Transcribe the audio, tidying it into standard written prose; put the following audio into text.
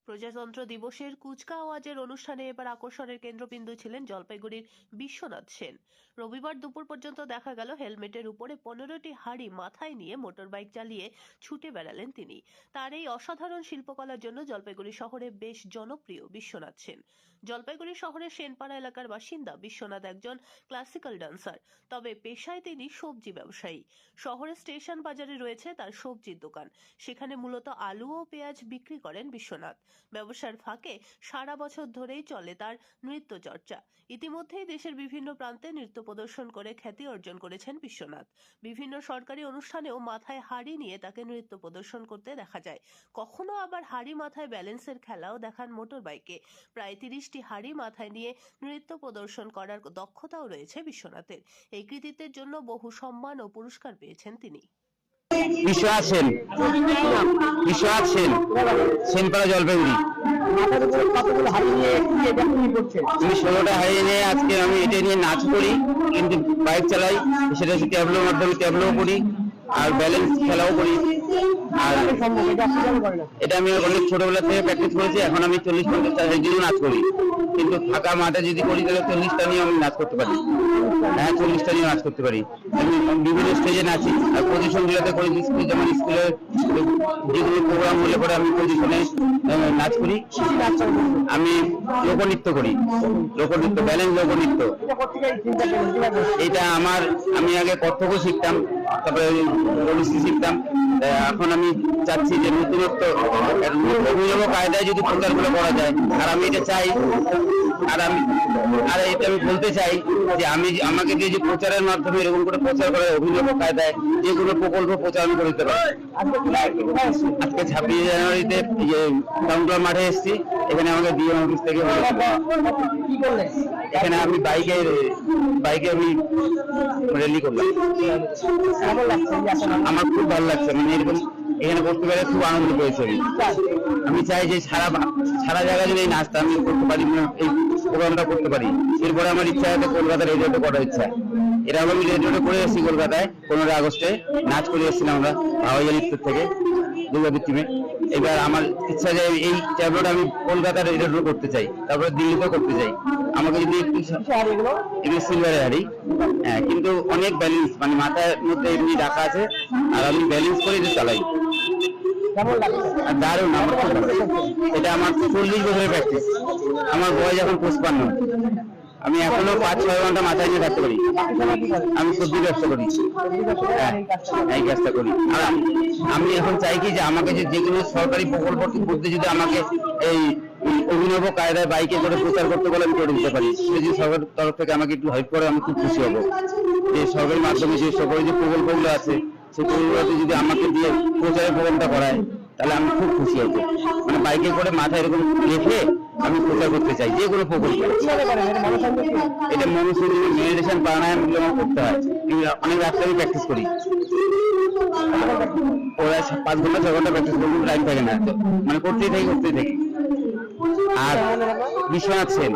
প্রজাতন্ত্র দিবসের কুচকাওয়াজের অনুষ্ঠানে এবার আকর্ষণের কেন্দ্রবিন্দু ছিলেন জলপাইগুড়ির বিশ্বনাথ সেন। রবিবার দুপুর পর্যন্ত দেখা গেল হেলমেটের উপরে 15টি হাড়ি মাথায় নিয়ে মোটরবাইক চালিয়ে ছুটে বেড়ালেন তিনি। তার এই অসাধারণ শিল্পকলার জন্য জলপাইগুড়ি শহরে বেশ জনপ্রিয় বিশ্বনাথ সেন। জলপাইগুড়ি শহরের সেনপাড়া এলাকার বাসিন্দা বিশ্বনাথ একজন ক্লাসিক্যাল ডান্সার, তবে পেশায় তিনি সবজি ব্যবসায়ী। শহরের স্টেশন বাজারে রয়েছে তার সবজির দোকান, সেখানে মূলত আলু ও পেঁয়াজ বিক্রি করেন বিশ্বনাথ। ব্যবসার ফাঁকে সারা বছর ধরেই চলে তার নৃত্য চর্চা। ইতিমধ্যেই দেশের বিভিন্ন প্রান্তে নৃত্য প্রদর্শন করে খ্যাতি অর্জন করেছেন বিশ্বনাথ। বিভিন্ন সরকারি অনুষ্ঠানেও মাথায় হাড়ি নিয়ে তাকে নৃত্য প্রদর্শন করতে দেখা যায়। কখনো আবার হাড়ি মাথায় ব্যালেন্সের খেলাও দেখান মোটর বাইকে। প্রায় 30টি হাড়ি মাথায় নিয়ে নৃত্য প্রদর্শন করার দক্ষতাও রয়েছে বিশ্বনাথের। এই কৃতিত্বের জন্য বহু সম্মান ও পুরস্কার পেয়েছেন তিনি। বিশ্বনাথ সেন, বিশ্বনাথ সেন, সেনপাড়া জলপাইগুড়ি। আমি 16টা হারিয়ে নিয়ে আজকে আমি এটা নিয়ে নাচ করি, কিন্তু বাইক চালাই, সেটা হচ্ছে ট্যাবলোর মাধ্যমে ট্যাবলো করি আর ব্যালেন্স খেলাও করি। আর এটা আমি অনেক ছোটবেলা থেকে প্র্যাকটিস করেছি। এখন আমি 40-50 দিনও নাচ করি, কিন্তু ফাঁকা মাঠে যদি করি তাহলে 40টা নিয়ে আমি নাচ করতে পারি। হ্যাঁ, 40টা নিয়ে নাচ করতে পারি। আমি বিভিন্ন স্টেজে নাচি আর পজিশনগুলোতে করি। স্কুল যেমন স্কুলে যেগুলো প্রোগ্রাম হলে পরে আমি পজিশনে নাচ করি। আমি লোকনৃত্য করি, লোকনৃত্য, ব্যালেন্স লোকনৃত্য। এটা আমি আগে কত্থক শিখতাম, তারপরে ওড়িশি শিখতাম। এখন আমি চাচ্ছি যে নতুনত্ব অভিনব কায়দায় যদি প্রচারগুলো করা যায়। আর আমি এটা চাই, আর এটা আমি বলতে চাই যে আমাকে দিয়ে যে প্রচারের মাধ্যমে এরকম করে প্রচার করে অভিনব কায়দায় যে কোনো প্রকল্প প্রচার আমি করে দিতে পারি। আজকে 26 জানুয়ারিতে টাউন ক্লাব মাঠে এসেছি। এখানে আমাকে ডিএম অফিস থেকে এখানে আমি বাইকে আমি র্যালি করলাম। আমার খুব ভালো লাগছে, মানে এরকম এখানে করতে পারে খুব আনন্দ পেয়েছি। আমি চাই যে সারা জায়গায় যদি এই নাচটা আমি করতে পারি, এই প্রোগ্রামটা করতে পারি। এরপরে আমার ইচ্ছা আছে কলকাতা রেডিওতে করার ইচ্ছা। এরা আমি রেডিওতে করে এসেছি কলকাতায় 15 আগস্টে নাচ করে এসেছিলাম আমরা হাওয়াইয়ালিপুর থেকে দুর্গাপুর টিমে। এবার আমার ইচ্ছা যে এই ট্যাবলোটা আমি কলকাতার রেডিও করতে চাই, তারপরে দিল্লিতেও করতে চাই। আমাকে যদি একটু সিলভারের হাড়ি, হ্যাঁ, কিন্তু অনেক ব্যালেন্স, মানে মাথার মধ্যে এমনি রাখা আছে আর আমি ব্যালেন্স করে যে চালাই। দারুণ, আমার খুব ভালো। এটা আমার 40 বছরের প্র্যাকটিস। আমার বয়স এখন 55। আমি এখনো 5-6 ঘন্টা মাথায় নিয়ে থাকতে পারি। আমি সবজি ব্যবসা করি, হ্যাঁ, এই কাজটা করি। আর আমি এখন চাই কি যে আমাকে যে কোনো সরকারি প্রকল্প করতে যদি আমাকে এই অভিনব কায়দায় বাইকে করে প্রচার করতে বলে আমি করে দিতে পারি। যদি সরকারের তরফ থেকে আমাকে একটু হেল্প করে আমি খুব খুশি হবো। যে সরকারি মাধ্যমে যে সরকারি যে প্রকল্পগুলো আছে সেই প্রকল্পগুলোতে যদি আমাকে দিয়ে প্রচারের প্রোগ্রামটা করায় তাহলে আমি খুব খুশি হবো। মানে বাইকে করে মাথায় এরকম রেখে আমি প্রচার করতে চাই যে কোনো প্রকল্প। এটা মনুসংযোগ, মেডিটেশন, প্রাণায়াম এগুলো আমার করতে হয়। অনেক রাত্রে আমি প্র্যাকটিস করি, ওরা 5 ঘন্টা 6 ঘন্টা প্র্যাকটিস করতে টাইম থাকে না, মানে করতেই থাকি। আর বিশ্বনাথ সেন।